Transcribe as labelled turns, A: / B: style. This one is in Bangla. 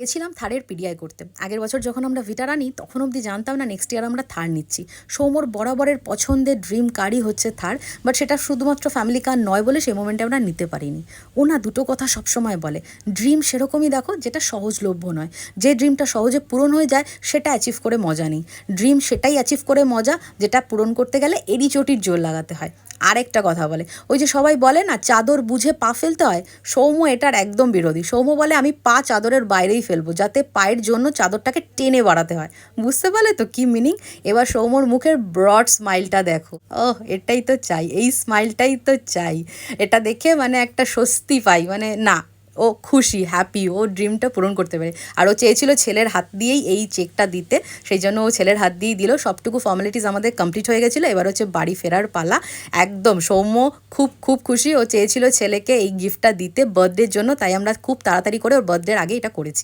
A: গেছিলাম থার্ডের পিডিআই করতে। আগের বছর যখন আমরা ভিটারা নিই তখন অবধি জানতাম না নেক্সট ইয়ার আমরা থার নিচ্ছি। সৌম্যর বরাবরের পছন্দের ড্রিম কারই হচ্ছে থার, বাট সেটা শুধুমাত্র ফ্যামিলি কার নয় বলে সেই মোমেন্টে আমরা নিতে পারিনি। ও না দুটো কথা সবসময় বলে, ড্রিম সেরকমই দেখো যেটা সহজলভ্য নয়, যে ড্রিমটা সহজে পূরণ হয়ে যায় সেটা অ্যাচিভ করে মজা নেই। ড্রিম সেটাই অ্যাচিভ করে মজা যেটা পূরণ করতে গেলে এড়ি চটির জোর লাগাতে হয়। আরেকটা কথা বলে, ওই যে সবাই বলে না চাদর বুঝে পা ফেলতে হয়, সৌম্য এটার একদম বিরোধী। সৌম্য বলে আমি পা চাদরের বাইরেই ফেলবো, যাতে পায়ের জন্য চাদরটাকে টেনে বাড়াতে হয়। বুঝতে পারলে তো কি মিনিং? এবার সৌম্যর মুখের ব্রড স্মাইলটা দেখো, ওহ এটাই তো চাই, এই স্মাইলটাই তো চাই। এটা দেখে মানে একটা স্বস্তি পাই, মানে না ও খুশি, হ্যাপি, ও ড্রিমটা পূরণ করতে পারে। আর ও চেয়েছিল ছেলের হাত দিয়েই এই চেকটা দিতে, সেই জন্য ও ছেলের হাত দিয়েই দিল। সবটুকু ফর্মালিটিস আমাদের কমপ্লিট হয়ে গেছিলো, এবার হচ্ছে বাড়ি ফেরার পালা। একদম সৌম্য খুব খুব খুশি, ও চেয়েছিল ছেলেকে এই গিফটটা দিতে বার্থডের জন্য, তাই আমরা খুব তাড়াতাড়ি করে ওর বার্থডের আগে এটা করেছি।